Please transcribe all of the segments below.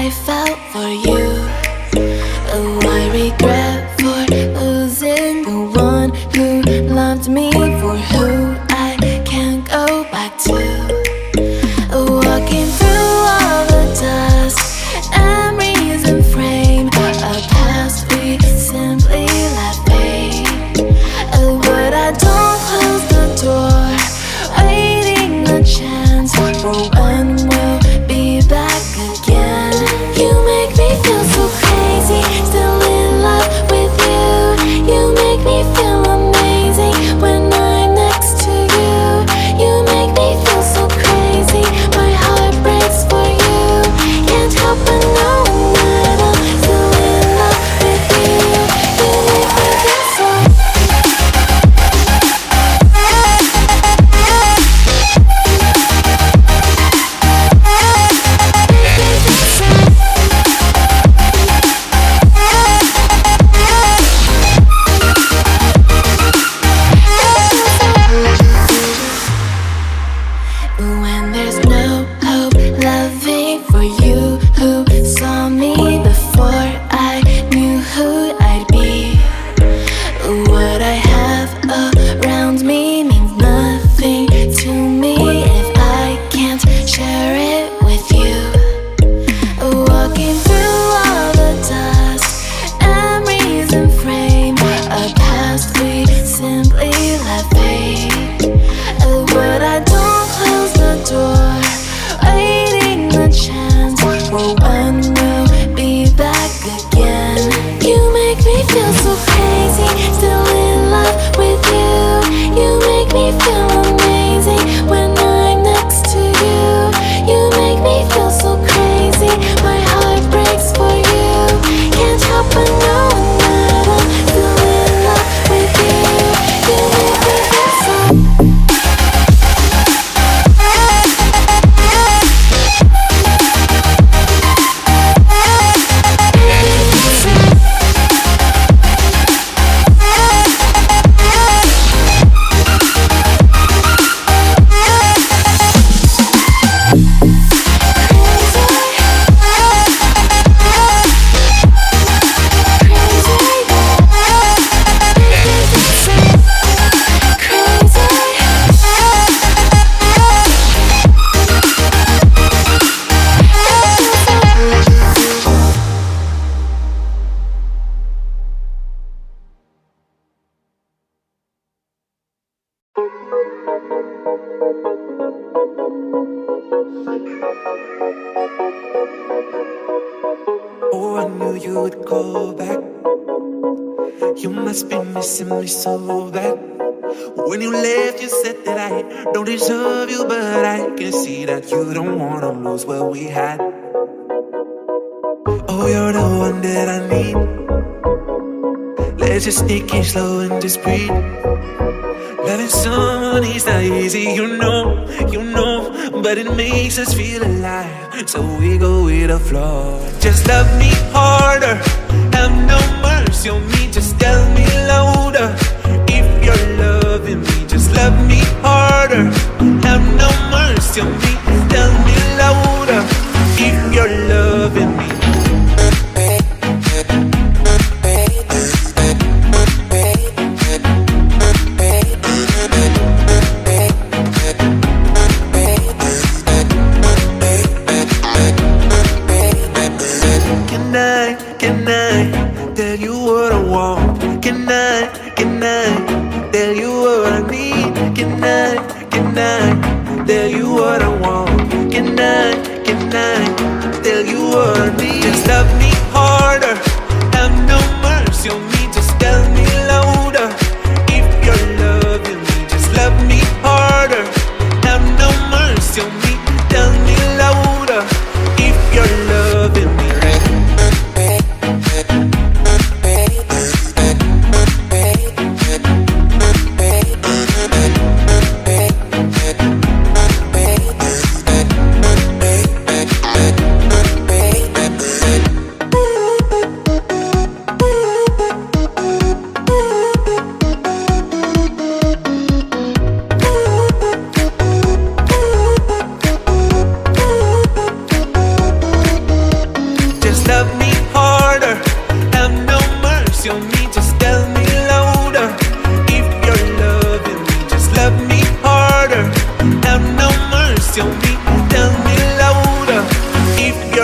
I felt for you. Oh, I regret for losing the one who loved me, for who I can't go back to. Walking through all the dust, memories and frame, a past we simply let fade. Oh, but I don't close the door, waiting a chance for when we'll be back again. You make me feel so crazy, still in love with you. You make me feel amazing when I'm next to you. You make me feel so crazy, my heart breaks for you. Can't help but know that I'm still in love with you. You make me feel so. When there's no hope, loving for you who saw me before I knew who I'd be. What I have around me means nothing to me if I can't share it with you. Walking through all the dust, memories and frame, a past we simply let fade. But I don't close the door, waiting a chance for when we'll be back again. You make me feel so crazy, still in love with you. You make me feel amazing when I'm next to you. You make me feel so crazy, my heart breaks for you. Can't help but know that I'm still in love with you. You make me feel so. Oh, I knew you would go back. You must be missing me so bad. When you left, you said that I don't deserve you, but I can see that you don't wanna lose what we had. Oh, you're the one that I need. Let's just take it slow and just breathe. Loving someone is not easy, you know, but it makes us feel alive, so we go with the flow. Just love me harder, have no mercy on me, just tell me louder. If you're loving me, just love me harder, have no mercy on me, tell me louder. If you're loving me. Can I tell you what I want? Can I tell you what I need? Can I tell you what I want? Can I tell you what I need? Just love me harder, have no mercy on me, just tell me louder. If you're loving me, just love me harder, have no mercy on me, tell me louder. If you're loving me.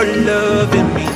your love in me.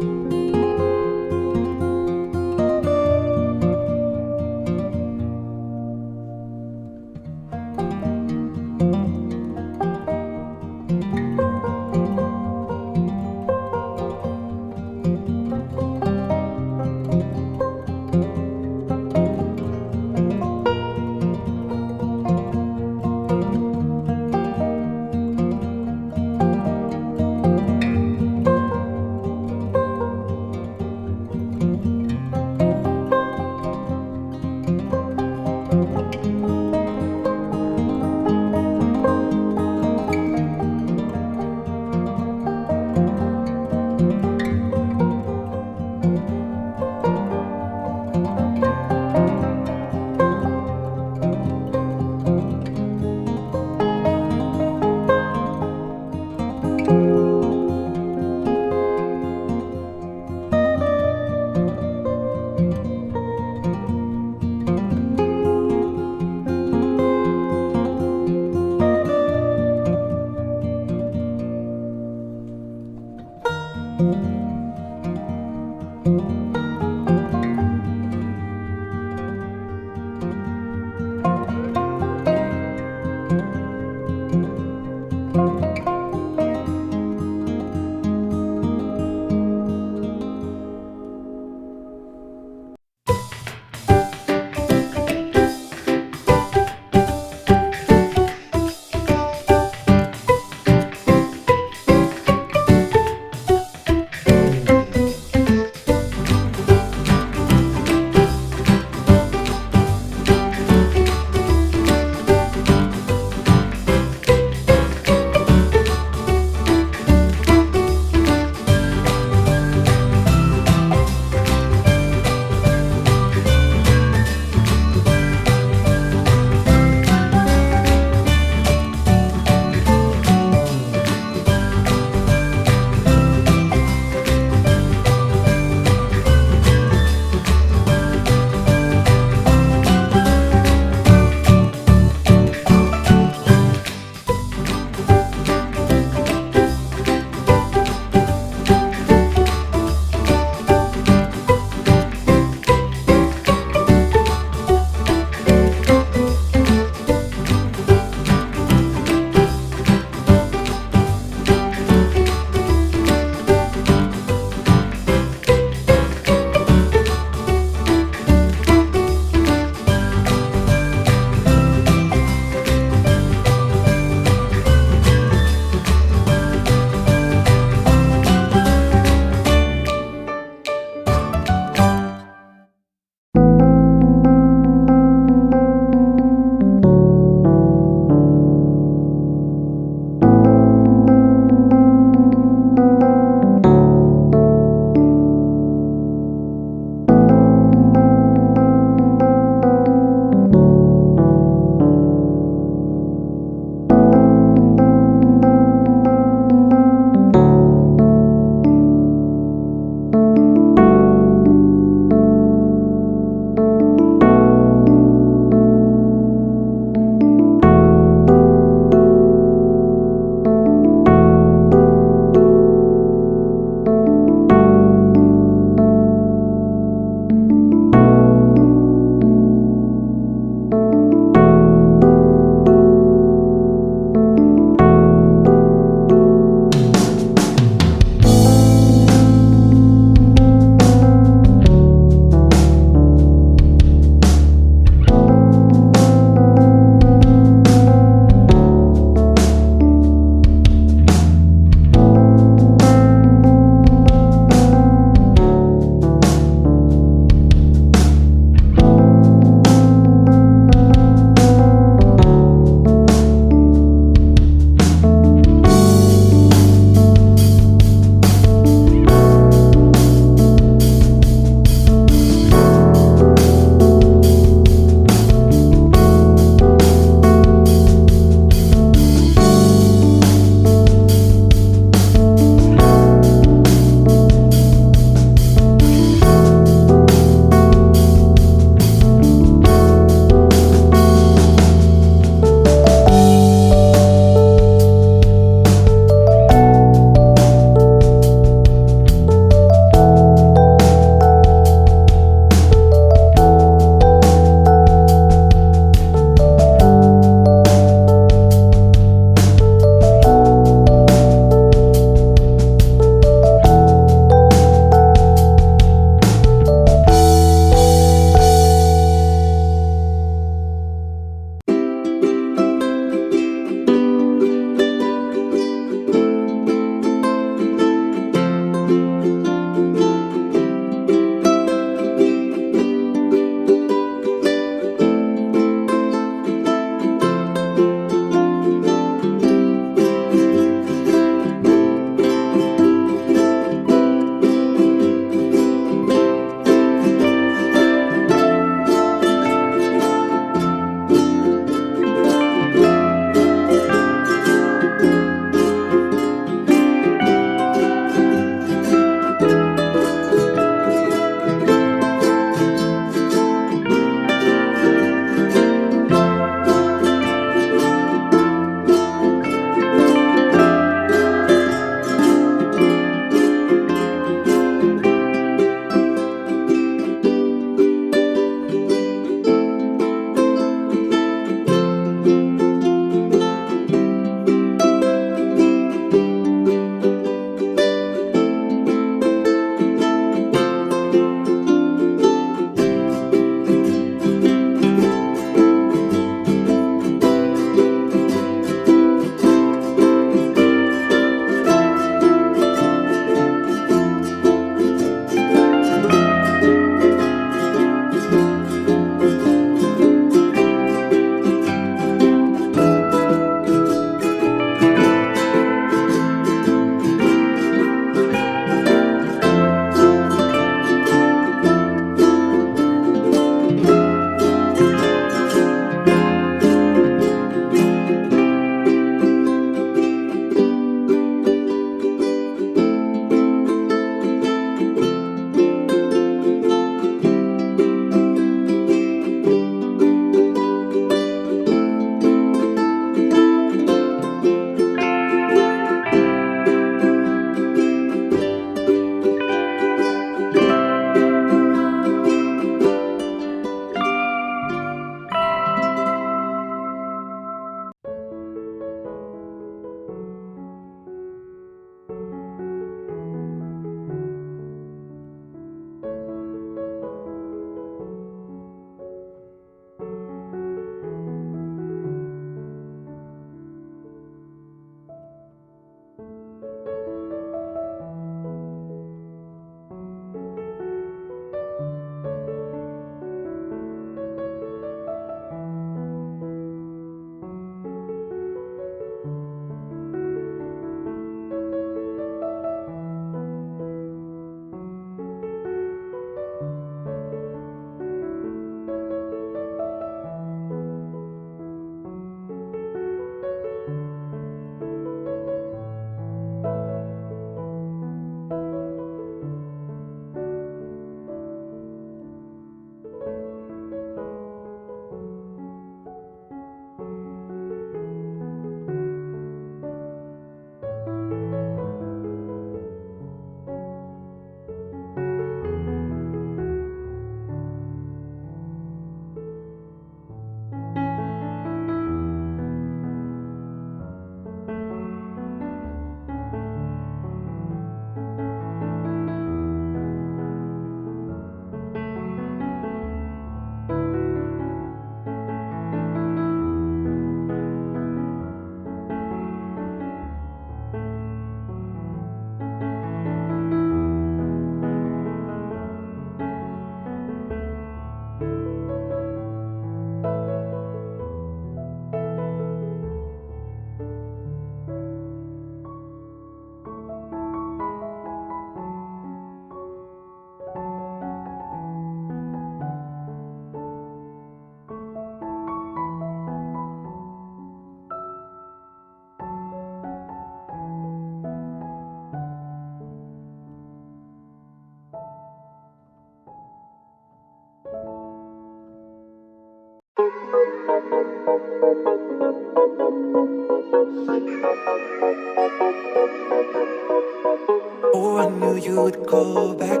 Oh, I knew you would go back.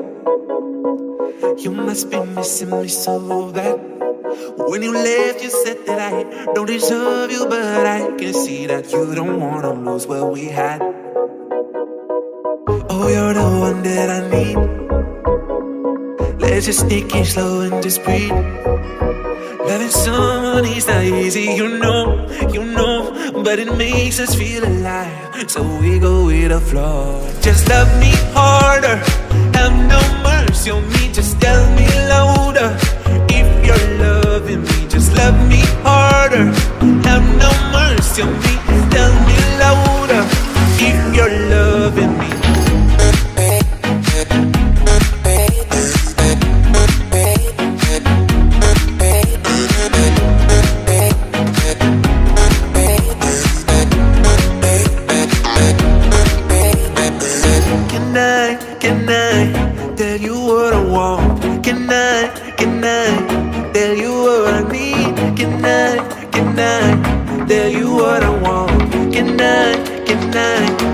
You must be missing me so bad. When you left, you said that I don't deserve you, but I can see that you don't wanna lose what we had. Oh, you're the one that I need. Let's just take it slow and just breathe. Loving someone is not easy, you know, but it makes us feel alive, so we go with the flow. Just love me harder, have no mercy on me, just tell me louder. If you're loving me, just love me harder, have no mercy on me, tell me louder. If you're loving me. Can I tell you what I want? Can I tell you what I need? Can I tell you what I want? Can I